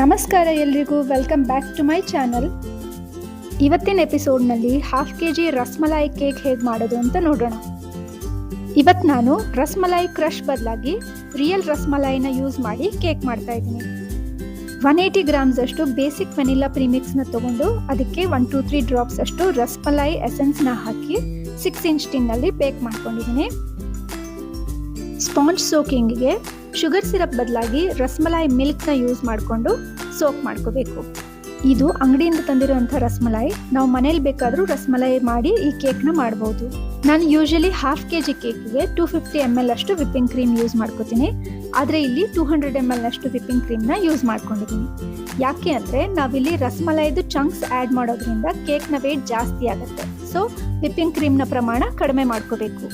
ನಮಸ್ಕಾರ ಎಲ್ರಿಗೂ, welcome back to my channel. ಇವತ್ತಿನ ಎಪಿಸೋಡ್ನಲ್ಲಿ 1/2 kg ರಸ್ಮಲಾಯಿ ಕೇಕ್ ಹೇಗೆ ಮಾಡೋದು ಅಂತ ನೋಡೋಣ. ಇವತ್ತು ನಾನು ರಸ್ಮಲಾಯಿ ಕ್ರಷ್ ಬದಲಾಗಿ ರಿಯಲ್ ರಸ್ಮಲಾಯಿನ ಯೂಸ್ ಮಾಡಿ ಕೇಕ್ ಮಾಡ್ತಾ ಇದ್ದೀನಿ. 180 ಗ್ರಾಮ್ಸ್ ಅಷ್ಟು ಬೇಸಿಕ್ ವೆನಿಲಾ ಪ್ರೀಮಿಕ್ಸ್ನ ತಗೊಂಡು ಅದಕ್ಕೆ 1 to 3 ಡ್ರಾಪ್ಸ್ ಅಷ್ಟು ರಸ್ಮಲಾಯಿ ಎಸೆನ್ಸ್ನ ಹಾಕಿ 6 ಇಂಚ್ ಟಿನ್ನಲ್ಲಿ ಬೇಕ್ ಮಾಡ್ಕೊಂಡಿದ್ದೀನಿ. ಸ್ಪಾಂಜ್ ಸೋಕಿಂಗಿಗೆ ಶುಗರ್ ಸಿರಪ್ ಬದಲಾಗಿ ರಸ್ಮಲಾಯಿ ಮಿಲ್ಕ್ನ ಯೂಸ್ ಮಾಡಿಕೊಂಡು ಸೋಕ್ ಮಾಡ್ಕೋಬೇಕು. ಇದು ಅಂಗಡಿಯಿಂದ ತಂದಿರುವಂಥ ರಸ್ಮಲಾಯಿ. ನಾವು ಮನೇಲಿ ಬೇಕಾದರೂ ರಸ್ಮಲಾಯಿ ಮಾಡಿ ಈ ಕೇಕ್ನ ಮಾಡ್ಬೋದು. ನಾನು ಯೂಶಲಿ 1/2 kg ಕೇಕಿಗೆ 250 ml ಅಷ್ಟು ವಿಪ್ಪಿಂಗ್ ಕ್ರೀಮ್ ಯೂಸ್ ಮಾಡ್ಕೋತೀನಿ. ಆದರೆ ಇಲ್ಲಿ 200 ml ಅಷ್ಟು ವಿಪ್ಪಿಂಗ್ ಕ್ರೀಮ್ನ ಯೂಸ್ ಮಾಡ್ಕೊಂಡಿದ್ದೀನಿ. ಯಾಕೆ ಅಂದರೆ ನಾವಿಲ್ಲಿ ರಸ್ಮಲಾಯಿದು ಚಂಕ್ಸ್ ಆ್ಯಡ್ ಮಾಡೋದ್ರಿಂದ ಕೇಕ್ನ ವೇಟ್ ಜಾಸ್ತಿ ಆಗುತ್ತೆ. ಸೊ ವಿಪ್ಪಿಂಗ್ ಕ್ರೀಮ್ನ ಪ್ರಮಾಣ ಕಡಿಮೆ ಮಾಡ್ಕೋಬೇಕು.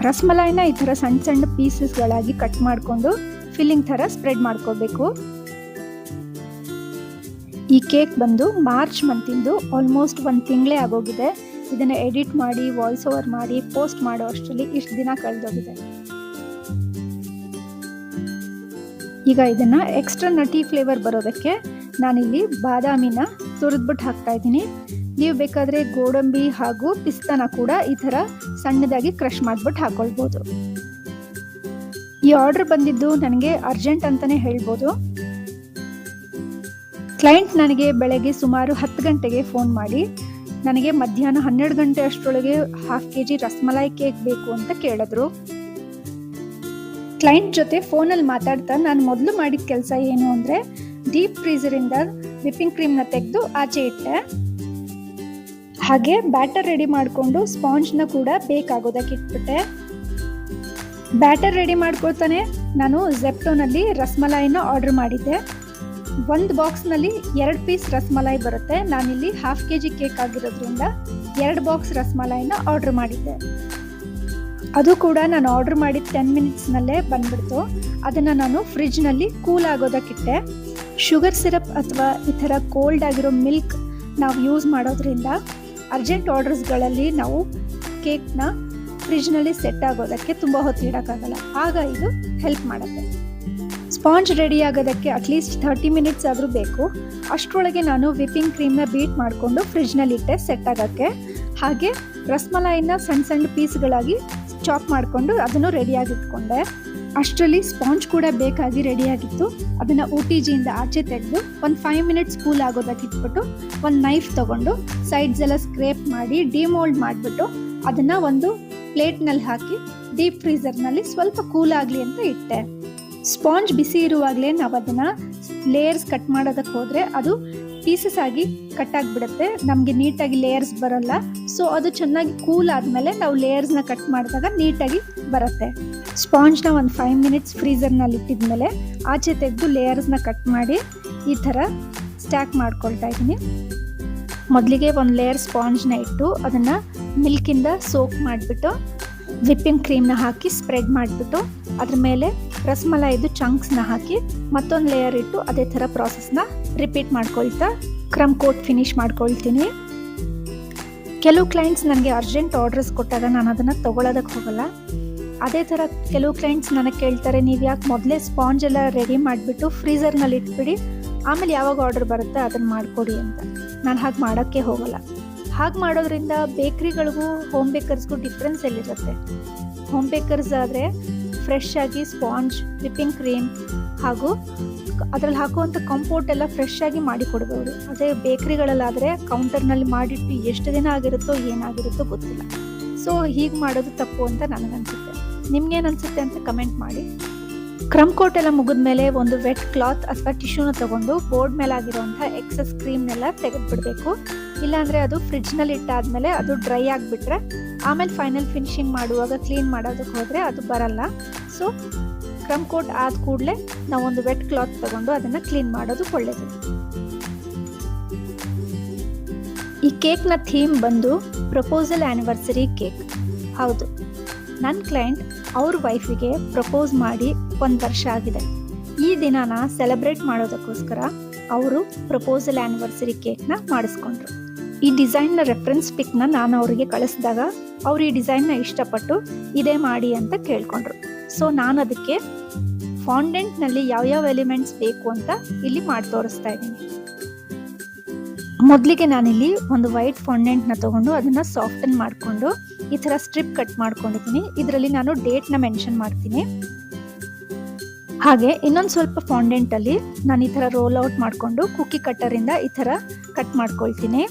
ರಸ್ಮಲಾಯಿನ ಈ ಥರ ಸಣ್ಣ ಸಣ್ಣ ಪೀಸಸ್ಗಳಾಗಿ ಕಟ್ ಮಾಡಿಕೊಂಡು ಫಿಲ್ಲಿಂಗ್ ಥರ ಸ್ಪ್ರೆಡ್ ಮಾಡ್ಕೋಬೇಕು. ಈ ಕೇಕ್ ಬಂದು ಮಾರ್ಚ್ ಮಂತಿಂದು ಆಲ್ಮೋಸ್ಟ್ 1 ತಿಂಗಳೇ ಆಗೋಗಿದೆ. ಇದನ್ನು ಎಡಿಟ್ ಮಾಡಿ ವಾಯ್ಸ್ ಓವರ್ ಮಾಡಿ ಪೋಸ್ಟ್ ಮಾಡೋ ಅಷ್ಟರಲ್ಲಿ ಇಷ್ಟು ದಿನ ಕಳೆದೋಗಿದೆ. ಈಗ ಇದನ್ನು ಎಕ್ಸ್ಟ್ರಾ ನಟಿ ಫ್ಲೇವರ್ ಬರೋದಕ್ಕೆ ನಾನಿಲ್ಲಿ ಬಾದಾಮಿನ ತುರಿದ್ಬಿಟ್ಟು ಹಾಕ್ತಾ ಇದ್ದೀನಿ. ನೀವು ಬೇಕಾದರೆ ಗೋಡಂಬಿ ಹಾಗೂ ಪಿಸ್ತಾನ ಕೂಡ ಈ ಥರ ಸಣ್ಣದಾಗಿ ಕ್ರಷ್ ಮಾಡಿಬಿಟ್ಟು ಹಾಕೊಳ್ಬೋದು. ಈ ಆರ್ಡರ್ ಬಂದಿದ್ದು ನನಗೆ ಅರ್ಜೆಂಟ್ ಅಂತಲೇ ಹೇಳ್ಬೋದು. ಕ್ಲೈಂಟ್ ನನಗೆ ಬೆಳಗ್ಗೆ ಸುಮಾರು 10 ಗಂಟೆಗೆ ಫೋನ್ ಮಾಡಿ ನನಗೆ ಮಧ್ಯಾಹ್ನ 12 ಗಂಟೆ ಅಷ್ಟರೊಳಗೆ 1/2 kg ರಸ್ಮಲಾಯಿ ಕೇಕ್ ಬೇಕು ಅಂತ ಕೇಳಿದ್ರು. ಕ್ಲೈಂಟ್ ಜೊತೆ ಫೋನಲ್ಲಿ ಮಾತಾಡ್ತಾ ನಾನು ಮೊದಲು ಮಾಡಿದ ಕೆಲಸ ಏನು ಅಂದರೆ ಡೀಪ್ ಫ್ರೀಸರಿಂದ ವಿಪ್ಪಿಂಗ್ ಕ್ರೀಮ್ನ ತೆಗೆದು ಆಚೆ ಇಟ್ಟೆ. ಹಾಗೆ ಬ್ಯಾಟರ್ ರೆಡಿ ಮಾಡಿಕೊಂಡು ಸ್ಪಾಂಜ್ನ ಕೂಡ ಬೇಕಾಗೋದಕ್ಕೆ ಇಟ್ಬಿಟ್ಟೆ. ಬ್ಯಾಟರ್ ರೆಡಿ ಮಾಡ್ಕೊಳ್ತಾನೆ ನಾನು ಝೆಪ್ಟೋನಲ್ಲಿ ರಸ್ಮಲಾಯಿನ ಆರ್ಡರ್ ಮಾಡಿದ್ದೆ. ಒಂದು ಬಾಕ್ಸ್ನಲ್ಲಿ 2 ಪೀಸ್ ರಸ್ಮಲಾಯಿ ಬರುತ್ತೆ. ನಾನಿಲ್ಲಿ 1/2 kg ಕೇಕ್ ಆಗಿರೋದ್ರಿಂದ 2 ಬಾಕ್ಸ್ ರಸ್ಮಲಾಯಿನ ಆರ್ಡರ್ ಮಾಡಿದ್ದೆ. ಅದು ಕೂಡ ನಾನು ಆರ್ಡರ್ ಮಾಡಿದ 10 ಮಿನಿಟ್ಸ್ನಲ್ಲೇ ಬಂದ್ಬಿಡ್ತು. ಅದನ್ನು ನಾನು ಫ್ರಿಜ್ನಲ್ಲಿ ಕೂಲ್ ಆಗೋದಕ್ಕಿಟ್ಟೆ. ಶುಗರ್ ಸಿರಪ್ ಅಥವಾ ಈ ಥರ ಕೋಲ್ಡ್ ಆಗಿರೋ ಮಿಲ್ಕ್ ನಾವು ಯೂಸ್ ಮಾಡೋದ್ರಿಂದ ಅರ್ಜೆಂಟ್ ಆರ್ಡರ್ಸ್ಗಳಲ್ಲಿ ನಾವು ಕೇಕ್ನ ಫ್ರಿಜ್ನಲ್ಲಿ ಸೆಟ್ ಆಗೋದಕ್ಕೆ ತುಂಬ ಹೊತ್ತು ಇಡೋಕ್ಕಾಗಲ್ಲ. ಆಗ ಇದು ಹೆಲ್ಪ್ ಮಾಡುತ್ತೆ. ಸ್ಪಾಂಜ್ ರೆಡಿ ಆಗೋದಕ್ಕೆ ಅಟ್ಲೀಸ್ಟ್ 30 ಮಿನಿಟ್ಸ್ ಆದರೂ ಬೇಕು. ಅಷ್ಟರೊಳಗೆ ನಾನು ವಿಪ್ಪಿಂಗ್ ಕ್ರೀಮ್ನ ಬೀಟ್ ಮಾಡಿಕೊಂಡು ಫ್ರಿಜ್ನಲ್ಲಿ ಇಟ್ಟೆ ಸೆಟ್ ಆಗೋಕ್ಕೆ. ಹಾಗೆ ರಸ್ಮಲಾಯಿನ ಸಣ್ಣ ಸಣ್ಣ ಪೀಸ್ಗಳಾಗಿ ಚಾಪ್ ಮಾಡಿಕೊಂಡು ಅದನ್ನು ರೆಡಿಯಾಗಿ ಇಟ್ಕೊಂಡೆ. ಅಷ್ಟರಲ್ಲಿ ಸ್ಪಾಂಜ್ ಕೂಡ ಬೇಕಾಗಿ ರೆಡಿಯಾಗಿತ್ತು. ಅದನ್ನು OTG ಇಂದ ಆಚೆ ತೆಗೆದು ಒಂದು 5 ಮಿನಿಟ್ಸ್ ಕೂಲ್ ಆಗೋದಕ್ಕೆ ಇಟ್ಬಿಟ್ಟು ಒಂದು ನೈಫ್ ತೊಗೊಂಡು ಸೈಡ್ಸ್ ಎಲ್ಲ ಸ್ಕ್ರೇಪ್ ಮಾಡಿ ಡಿಮೋಲ್ಡ್ ಮಾಡಿಬಿಟ್ಟು ಅದನ್ನು ಒಂದು ಪ್ಲೇಟ್ನಲ್ಲಿ ಹಾಕಿ ಡೀಪ್ ಫ್ರೀಸರ್ನಲ್ಲಿ ಸ್ವಲ್ಪ ಕೂಲ್ ಆಗಲಿ ಅಂತ ಇಟ್ಟೆ. ಸ್ಪಾಂಜ್ ಬಿಸಿ ಇರುವಾಗಲೇ ನಾವು ಅದನ್ನು ಲೇಯರ್ಸ್ ಕಟ್ ಮಾಡೋದಕ್ಕೆ ಹೋದರೆ ಅದು ಪೀಸಸ್ ಆಗಿ ಕಟ್ ಆಗಿಬಿಡುತ್ತೆ. ನಮಗೆ ನೀಟಾಗಿ ಲೇಯರ್ಸ್ ಬರೋಲ್ಲ. ಸೊ ಅದು ಚೆನ್ನಾಗಿ ಕೂಲ್ ಆದಮೇಲೆ ನಾವು ಲೇಯರ್ಸ್ನ ಕಟ್ ಮಾಡಿದಾಗ ನೀಟಾಗಿ ಬರುತ್ತೆ. ಸ್ಪಾಂಜ್ನ ಒಂದು 5 ಮಿನಿಟ್ಸ್ ಫ್ರೀಸರ್ನಲ್ಲಿ ಇಟ್ಟಿದ್ಮೇಲೆ ಆಚೆ ತೆಗೆದು ಲೇಯರ್ಸ್ನ ಕಟ್ ಮಾಡಿ ಈ ಥರ ಸ್ಟ್ಯಾಕ್ ಮಾಡ್ಕೊಳ್ತಾ ಇದ್ದೀನಿ. ಮೊದಲಿಗೆ ಒಂದು ಲೇಯರ್ ಸ್ಪಾಂಜ್ನ ಇಟ್ಟು ಅದನ್ನು ಮಿಲ್ಕಿಂದ ಸೋಕ್ ಮಾಡಿಬಿಟ್ಟು ವಿಪ್ಪಿಂಗ್ ಕ್ರೀಮ್ನ ಹಾಕಿ ಸ್ಪ್ರೆಡ್ ಮಾಡಿಬಿಟ್ಟು ಅದ್ರ ಮೇಲೆ ರಸ್ಮಲಾಯಿದು ಚಂಕ್ಸ್ನ ಹಾಕಿ ಮತ್ತೊಂದು ಲೇಯರ್ ಇಟ್ಟು ಅದೇ ಥರ ಪ್ರಾಸೆಸ್ನ ರಿಪೀಟ್ ಮಾಡ್ಕೊಳ್ತಾ ಕ್ರಮ್ ಕೋಟ್ ಫಿನಿಶ್ ಮಾಡ್ಕೊಳ್ತೀನಿ. ಕೆಲವು ಕ್ಲೈಂಟ್ಸ್ ನನಗೆ ಅರ್ಜೆಂಟ್ ಆರ್ಡರ್ಸ್ ಕೊಟ್ಟಾಗ ನಾನು ಅದನ್ನು ತೊಗೊಳೋದಕ್ಕೆ ಹೋಗಲ್ಲ. ಅದೇ ಥರ ಕೆಲವು ಕ್ಲೈಂಟ್ಸ್ ನನಗೆ ಕೇಳ್ತಾರೆ, ನೀವು ಯಾಕೆ ಮೊದಲೇ ಸ್ಪಾಂಜ್ ಎಲ್ಲ ರೆಡಿ ಮಾಡಿಬಿಟ್ಟು ಫ್ರೀಸರ್ನಲ್ಲಿ ಇಟ್ಬಿಡಿ, ಆಮೇಲೆ ಯಾವಾಗ ಆರ್ಡರ್ ಬರುತ್ತೆ ಅದನ್ನು ಮಾಡಿಕೊಡಿ ಅಂತ. ನಾನು ಹಾಗೆ ಮಾಡೋಕ್ಕೆ ಹೋಗಲ್ಲ. ಹಾಗೆ ಮಾಡೋದ್ರಿಂದ ಬೇಕ್ರಿಗಳಿಗೂ ಹೋಮ್ ಬೇಕರ್ಸ್ಗೂ ಡಿಫ್ರೆನ್ಸ್ ಎಲ್ಲಿರುತ್ತೆ. ಹೋಮ್ ಬೇಕರ್ಸ್ ಆದರೆ ಫ್ರೆಶ್ ಆಗಿ ಸ್ಪಾಂಜ್, ವಿಪ್ಪಿಂಗ್ ಕ್ರೀಮ್ ಹಾಗೂ ಅದರಲ್ಲಿ ಹಾಕುವಂಥ ಕಂಪೋಟ್ ಎಲ್ಲ ಫ್ರೆಶ್ ಆಗಿ ಮಾಡಿ ಕೊಡ್ಬೋದು. ಅದೇ ಬೇಕ್ರಿಗಳಲ್ಲಾದರೆ ಕೌಂಟರ್ನಲ್ಲಿ ಮಾಡಿಟ್ಟು ಎಷ್ಟು ದಿನ ಆಗಿರುತ್ತೋ ಏನಾಗಿರುತ್ತೋ ಗೊತ್ತಿಲ್ಲ. ಸೊ ಹೀಗೆ ಮಾಡೋದು ತಪ್ಪು ಅಂತ ನನಗನ್ಸುತ್ತೆ. ನಿಮ್ಗೇನು ಅನಿಸುತ್ತೆ ಅಂತ ಕಮೆಂಟ್ ಮಾಡಿ. ಕ್ರಮ್ ಕೋಟ್ ಎಲ್ಲ ಮುಗಿದ್ಮೇಲೆ ಒಂದು ವೆಟ್ ಕ್ಲಾತ್ ಅಥವಾ ಟಿಶ್ಯೂನ ತೊಗೊಂಡು ಬೋರ್ಡ್ ಮೇಲೆ ಆಗಿರೋಂಥ ಎಕ್ಸಸ್ ಕ್ರೀಮ್ನೆಲ್ಲ ತೆಗೆದುಬಿಡಬೇಕು. ಇಲ್ಲಾಂದರೆ ಅದು ಫ್ರಿಜ್ನಲ್ಲಿ ಇಟ್ಟಾದಮೇಲೆ ಅದು ಡ್ರೈ ಆಗಿಬಿಟ್ರೆ ಆಮೇಲೆ ಫೈನಲ್ ಫಿನಿಶಿಂಗ್ ಮಾಡುವಾಗ ಕ್ಲೀನ್ ಮಾಡೋದಕ್ಕೆ ಹೋದರೆ ಅದು ಬರಲ್ಲ. ಸೊ ಕ್ರಮ್ ಕೋಟ್ ಆದ ಕೂಡಲೇ ನಾವೊಂದು ವೆಟ್ ಕ್ಲಾತ್ ತೊಗೊಂಡು ಅದನ್ನು ಕ್ಲೀನ್ ಮಾಡೋದು ಒಳ್ಳೆಯದು. ಈ ಕೇಕ್ನ ಥೀಮ್ ಬಂದು ಪ್ರಪೋಸಲ್ ಆ್ಯನಿವರ್ಸರಿ ಕೇಕ್. ಹೌದು, ನನ್ನ ಕ್ಲೈಂಟ್ ಅವ್ರ ವೈಫಿಗೆ ಪ್ರಪೋಸ್ ಮಾಡಿ 1 ವರ್ಷ ಆಗಿದೆ. ಈ ದಿನಾನ ಸೆಲೆಬ್ರೇಟ್ ಮಾಡೋದಕ್ಕೋಸ್ಕರ ಅವರು ಪ್ರಪೋಸಲ್ ಆ್ಯನಿವರ್ಸರಿ ಕೇಕ್ನ ಮಾಡಿಸ್ಕೊಂಡ್ರು. ಈ ಡಿಸೈನ್ನ ರೆಫರೆನ್ಸ್ ಪಿಕ್ನ ನಾನು ಅವರಿಗೆ ಕಳಿಸಿದಾಗ ಅವ್ರು ಈ ಡಿಸೈನ್ನ ಇಷ್ಟಪಟ್ಟು ಇದೇ ಮಾಡಿ ಅಂತ ಕೇಳ್ಕೊಂಡ್ರು. ಸೊ ನಾನು ಅದಕ್ಕೆ ಫಾಂಡೆಂಟ್ನಲ್ಲಿ ಯಾವ್ಯಾವ ಎಲಿಮೆಂಟ್ಸ್ ಬೇಕು ಅಂತ ಇಲ್ಲಿ ಮಾಡಿ ತೋರಿಸ್ತಾ ಇದ್ದೀನಿ. ಮೊದಲಿಗೆ ನಾನಿಲ್ಲಿ ಒಂದು ವೈಟ್ ಫಾಂಡೆಂಟ್ನ ತೊಗೊಂಡು ಅದನ್ನು ಸಾಫ್ಟನ್ ಮಾಡಿಕೊಂಡು ಈ ಥರ ಸ್ಟ್ರಿಪ್ ಕಟ್ ಮಾಡ್ಕೊಂಡಿದ್ದೀನಿ. ಇದರಲ್ಲಿ ನಾನು ಡೇಟ್ನ ಮೆನ್ಷನ್ ಮಾಡ್ತೀನಿ. ಹಾಗೆ ಇನ್ನೊಂದು ಸ್ವಲ್ಪ ಫಾಂಡೆಂಟಲ್ಲಿ ನಾನು ಈ ಥರ ರೋಲ್ ಔಟ್ ಮಾಡಿಕೊಂಡು ಕುಕ್ಕಿ ಕಟ್ಟರಿಂದ ಈ ಥರ ಕಟ್ ಮಾಡ್ಕೊಳ್ತೀನಿ.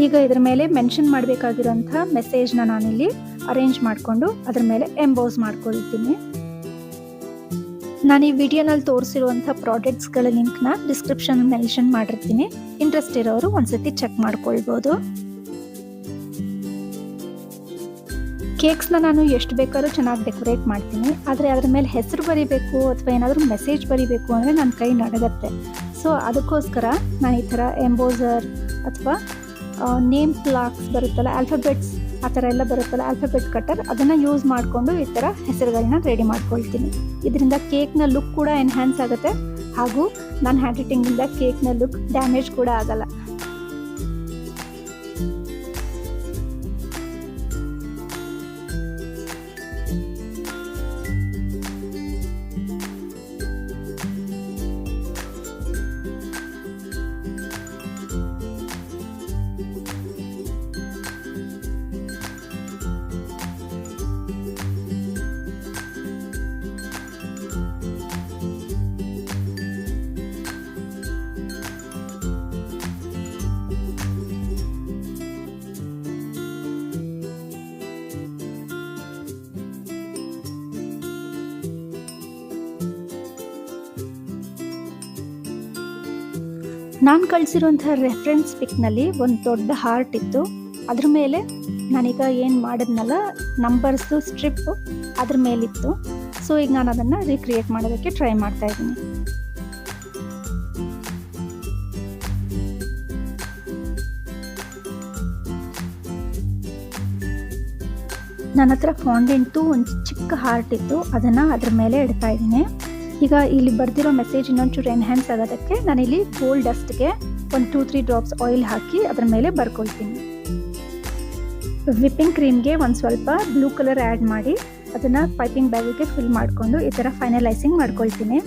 ಈಗ ಇದ್ರ ಮೇಲೆ ಮೆನ್ಷನ್ ಮಾಡಬೇಕಾಗಿರೋಂಥ ಮೆಸೇಜ್ನ ನಾನಿಲ್ಲಿ ಅರೇಂಜ್ ಮಾಡಿಕೊಂಡು ಅದ್ರ ಮೇಲೆ ಎಂಬೋಸ್ ಮಾಡ್ಕೊಳ್ತೀನಿ. ನಾನು ಈ ವಿಡಿಯೋನಲ್ಲಿ ತೋರಿಸಿರುವಂಥ ಪ್ರಾಡಕ್ಟ್ಸ್ಗಳ ಲಿಂಕ್ನ ಡಿಸ್ಕ್ರಿಪ್ಷನ್ ಮೆನ್ಷನ್ ಮಾಡಿರ್ತೀನಿ. ಇಂಟ್ರೆಸ್ಟ್ ಇರೋರು ಒಂದ್ಸತಿ ಚೆಕ್ ಮಾಡ್ಕೊಳ್ಬೋದು. ಕೇಕ್ಸ್ನ ನಾನು ಎಷ್ಟು ಬೇಕಾದ್ರೂ ಚೆನ್ನಾಗಿ ಡೆಕೋರೇಟ್ ಮಾಡ್ತೀನಿ. ಆದರೆ ಅದ್ರ ಮೇಲೆ ಹೆಸರು ಬರೀಬೇಕು ಅಥವಾ ಏನಾದರೂ ಮೆಸೇಜ್ ಬರೀಬೇಕು ಅಂದರೆ ನನ್ನ ಕೈ ನಡಗತ್ತೆ. ಸೊ ಅದಕ್ಕೋಸ್ಕರ ನಾನು ಈ ಥರ ಎಂಬೋಸರ್ ಅಥವಾ ನೇಮ್ ಪ್ಲಾಕ್ಸ್ ಬರುತ್ತಲ್ಲ, ಆಲ್ಫಾಬೆಟ್ಸ್ ಆ ಥರ ಎಲ್ಲ ಬರುತ್ತಲ್ಲ, ಆಲ್ಫಾಬೆಟ್ ಕಟ್ಟರ್, ಅದನ್ನು ಯೂಸ್ ಮಾಡಿಕೊಂಡು ಈ ಥರ ಹೆಸರುಗಳನ್ನ ರೆಡಿ ಮಾಡ್ಕೊಳ್ತೀನಿ. ಇದರಿಂದ ಕೇಕ್ನ ಲುಕ್ ಕೂಡ ಎನ್ಹ್ಯಾನ್ಸ್ ಆಗುತ್ತೆ ಹಾಗೂ ನನ್ನ ಹ್ಯಾಂಡ್ ರೈಟಿಂಗಿಂದ ಕೇಕ್ನ ಲುಕ್ ಡ್ಯಾಮೇಜ್ ಕೂಡ ಆಗಲ್ಲ. ನಾನು ಕಳಿಸಿರುವಂಥ ರೆಫರೆನ್ಸ್ ಪಿಕ್ನಲ್ಲಿ ಒಂದು ದೊಡ್ಡ ಹಾರ್ಟ್ ಇತ್ತು. ಅದ್ರ ಮೇಲೆ ನಾನೀಗ ಏನು ಮಾಡಿದ್ನಲ್ಲ ನಂಬರ್ಸು ಸ್ಟ್ರಿಪ್ಪು ಅದ್ರ ಮೇಲಿತ್ತು. ಸೊ ಈಗ ನಾನು ಅದನ್ನು ರೀಕ್ರಿಯೇಟ್ ಮಾಡೋದಕ್ಕೆ ಟ್ರೈ ಮಾಡ್ತಾ ಇದ್ದೀನಿ. ನನ್ನ ಹತ್ರ ಫಾಂಡೆಂಟು ಒಂದು ಚಿಕ್ಕ ಹಾರ್ಟ್ ಇತ್ತು, ಅದನ್ನು ಅದ್ರ ಮೇಲೆ ಇಡ್ತಾ ಇದ್ದೀನಿ. ಈಗ ಇಲ್ಲಿ ಬರ್ದಿರೋ ಮೆಸೇಜ್ ಇನ್ನೊಂಚೂರು ಎನ್ಹ್ಯಾನ್ಸ್ ಆಗೋದಕ್ಕೆ ನಾನಿಲ್ಲಿ ಗೋಲ್ಡ್ ಡಸ್ಟ್ಗೆ ಒಂದು 2-3 ಡ್ರಾಪ್ಸ್ ಆಯಿಲ್ ಹಾಕಿ ಅದ್ರ ಮೇಲೆ ಬರ್ಕೊಳ್ತೀನಿ. ವಿಪ್ಪಿಂಗ್ ಕ್ರೀಮ್ಗೆ ಒಂದು ಸ್ವಲ್ಪ ಬ್ಲೂ ಕಲರ್ ಆ್ಯಡ್ ಮಾಡಿ ಅದನ್ನು ಪೈಪಿಂಗ್ ಬ್ಯಾಗಿಗೆ ಫಿಲ್ ಮಾಡಿಕೊಂಡು ಈ ಥರ ಫೈನಲೈಸಿಂಗ್ ಮಾಡ್ಕೊಳ್ತೀನಿ.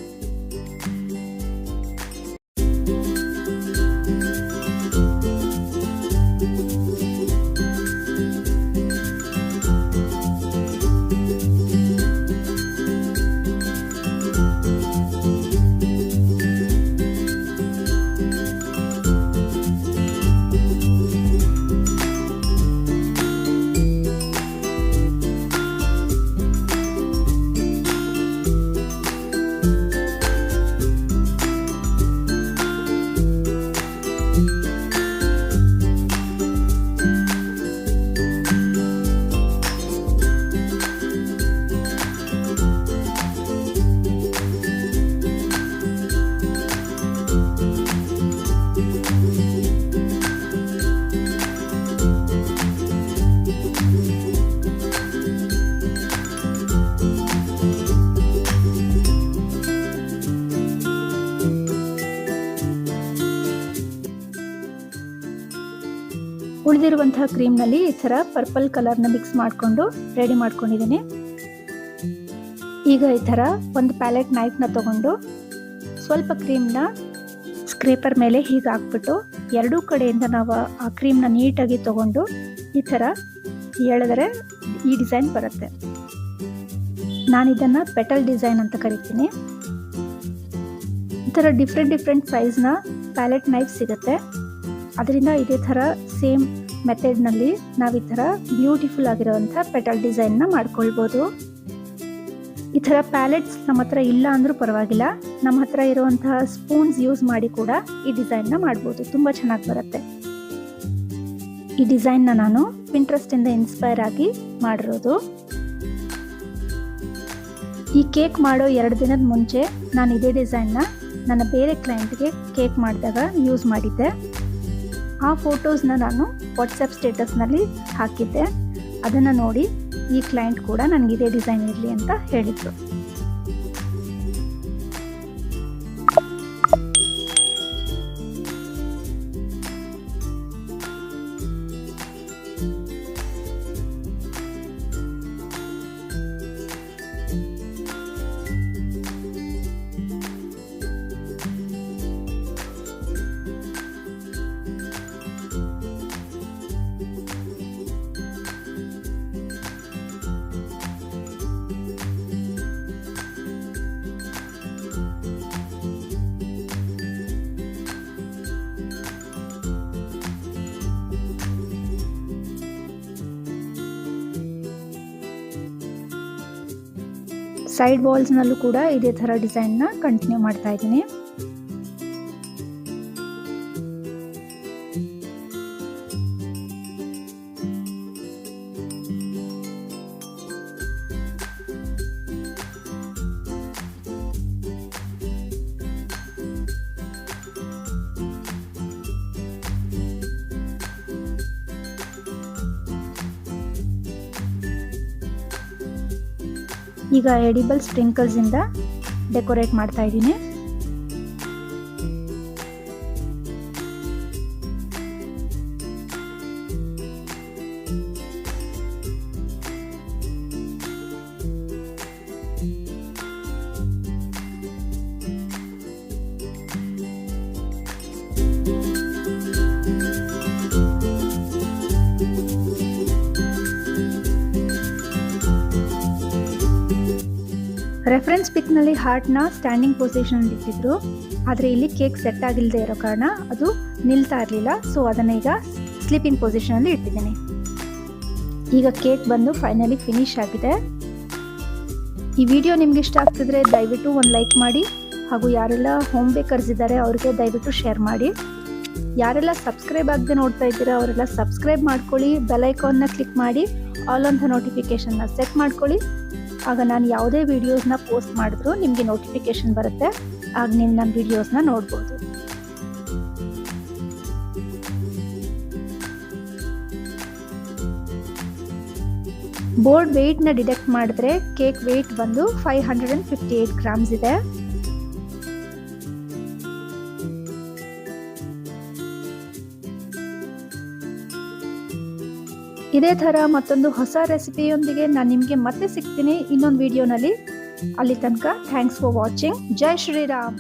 ಉಳಿದಿರುವಂತಹ ಕ್ರೀಮ್ನಲ್ಲಿ ಈ ಥರ ಪರ್ಪಲ್ ಕಲರ್ನ ಮಿಕ್ಸ್ ಮಾಡಿಕೊಂಡು ರೆಡಿ ಮಾಡ್ಕೊಂಡಿದ್ದೀನಿ. ಈಗ ಈ ಥರ ಒಂದು ಪ್ಯಾಲೆಟ್ ನೈಫ್ನ ತೊಗೊಂಡು ಸ್ವಲ್ಪ ಕ್ರೀಮ್ನ ಸ್ಕ್ರೇಪರ್ ಮೇಲೆ ಹೀಗೆ ಹಾಕ್ಬಿಟ್ಟು ಎರಡೂ ಕಡೆಯಿಂದ ನಾವು ಆ ಕ್ರೀಮ್ನ ನೀಟಾಗಿ ತೊಗೊಂಡು ಈ ಥರ ಎಳೆದರೆ ಈ ಡಿಸೈನ್ ಬರುತ್ತೆ. ನಾನು ಇದನ್ನು ಪೆಟಲ್ ಡಿಸೈನ್ ಅಂತ ಕರಿತೀನಿ. ಈ ಥರ ಡಿಫ್ರೆಂಟ್ ಸೈಜ್ನ ಪ್ಯಾಲೆಟ್ ನೈಫ್ ಸಿಗುತ್ತೆ. ಅದರಿಂದ ಇದೇ ಥರ ಸೇಮ್ ಮೆಥಡ್ನಲ್ಲಿ ನಾವು ಈ ಥರ ಬ್ಯೂಟಿಫುಲ್ ಆಗಿರೋವಂಥ ಪೆಟಲ್ ಡಿಸೈನ್ನ ಮಾಡ್ಕೊಳ್ಬೋದು. ಈ ಥರ ಪ್ಯಾಲೆಟ್ಸ್ ನಮ್ಮ ಹತ್ರ ಇಲ್ಲ ಅಂದರೂ ಪರವಾಗಿಲ್ಲ, ನಮ್ಮ ಹತ್ರ ಇರುವಂತಹ ಸ್ಪೂನ್ಸ್ ಯೂಸ್ ಮಾಡಿ ಕೂಡ ಈ ಡಿಸೈನ್ನ ಮಾಡ್ಬೋದು. ತುಂಬ ಚೆನ್ನಾಗಿ ಬರುತ್ತೆ. ಈ ಡಿಸೈನ್ನ ನಾನು ಪಿಂಟ್ರೆಸ್ಟಿಂದ ಇನ್ಸ್ಪೈರ್ ಆಗಿ ಮಾಡಿರೋದು. ಈ ಕೇಕ್ ಮಾಡೋ 2 ದಿನದ ಮುಂಚೆ ನಾನು ಇದೇ ಡಿಸೈನ್ನ ನನ್ನ ಬೇರೆ ಕ್ಲೈಂಟ್ಗೆ ಕೇಕ್ ಮಾಡಿದಾಗ ಯೂಸ್ ಮಾಡಿದ್ದೆ. ಆ ಫೋಟೋಸ್ನ ನಾನು ವಾಟ್ಸಪ್ ಸ್ಟೇಟಸ್ನಲ್ಲಿ ಹಾಕಿದ್ದೆ. ಅದನ್ನು ನೋಡಿ ಈ ಕ್ಲೈಂಟ್ ಕೂಡ ನನಗೆ ಇದೇ ಡಿಸೈನ್ ಇರಲಿ ಅಂತ ಹೇಳಿದ್ರು. ಸೈಡ್ ವಾಲ್ಸ್ನಲ್ಲೂ ಕೂಡ ಇದೇ ಥರ ಡಿಸೈನ್ನ ಕಂಟಿನ್ಯೂ ಮಾಡ್ತಾ ಇದ್ದೀನಿ. ಈಗ ಎಡಿಬಲ್ ಸ್ಪ್ರಿಂಕಲ್ಸ್ ಇಂದ ಡೆಕೋರೇಟ್ ಮಾಡ್ತಾ ಇದ್ದೀನಿ. ರೆಫರೆನ್ಸ್ ಪಿಕ್ನಲ್ಲಿ ಹಾರ್ಟ್ನ ಸ್ಟ್ಯಾಂಡಿಂಗ್ ಪೊಸಿಷನ್ ಇಟ್ಟಿದ್ರು, ಆದರೆ ಇಲ್ಲಿ ಕೇಕ್ ಸೆಟ್ ಆಗಿಲ್ಲದೆ ಇರೋ ಕಾರಣ ಅದು ನಿಲ್ತಾ ಇರಲಿಲ್ಲ. ಸೊ ಅದನ್ನ ಈಗ ಸ್ಲೀಪಿಂಗ್ ಪೊಸಿಷನಲ್ಲಿ ಇಟ್ಟಿದ್ದೀನಿ. ಈಗ ಕೇಕ್ ಬಂದು ಫೈನಲಿ ಫಿನಿಶ್ ಆಗಿದೆ. ಈ ವಿಡಿಯೋ ನಿಮ್ಗೆ ಇಷ್ಟ ಆಗ್ತಿದ್ರೆ ದಯವಿಟ್ಟು ಒಂದು ಲೈಕ್ ಮಾಡಿ, ಹಾಗೂ ಯಾರೆಲ್ಲ ಹೋಮ್ ಬೇಕರ್ಸ್ ಇದ್ದಾರೆ ಅವ್ರಿಗೆ ದಯವಿಟ್ಟು ಶೇರ್ ಮಾಡಿ. ಯಾರೆಲ್ಲ ಸಬ್ಸ್ಕ್ರೈಬ್ ಆಗದೆ ನೋಡ್ತಾ ಇದ್ದೀರಾ ಅವರೆಲ್ಲ ಸಬ್ಸ್ಕ್ರೈಬ್ ಮಾಡ್ಕೊಳ್ಳಿ, ಬೆಲ್ ಐಕಾನ್ನ ಕ್ಲಿಕ್ ಮಾಡಿ ಆಲ್ ಅಂತ ನೋಟಿಫಿಕೇಷನ್ನ ಸೆಟ್ ಮಾಡ್ಕೊಳ್ಳಿ. ಆಗ ನಾನು ಯಾವುದೇ ವಿಡಿಯೋಸ್ನ ಪೋಸ್ಟ್ ಮಾಡಿದ್ರು ನಿಮಗೆ ನೋಟಿಫಿಕೇಶನ್ ಬರುತ್ತೆ, ಆಗ ನೀವು ನನ್ನ ವಿಡಿಯೋಸ್ನ ನೋಡ್ಬೋದು. ಬೋರ್ಡ್ ವೆಯ್ಟ್ನ ಡಿಡಕ್ಟ್ ಮಾಡಿದ್ರೆ ಕೇಕ್ ವೆಯ್ಟ್ ಬಂದು 558 ಗ್ರಾಮ್ಸ್ ಇದೆ. ಇದೇ ಥರ ಮತ್ತೊಂದು ಹೊಸ ರೆಸಿಪಿಯೊಂದಿಗೆ ನಾನು ನಿಮಗೆ ಮತ್ತೆ ಸಿಗ್ತೀನಿ ಇನ್ನೊಂದು ವಿಡಿಯೋನಲ್ಲಿ. ಅಲ್ಲಿ ತನಕ ಥ್ಯಾಂಕ್ಸ್ ಫಾರ್ ವಾಚಿಂಗ್. ಜೈ ಶ್ರೀರಾಮ್.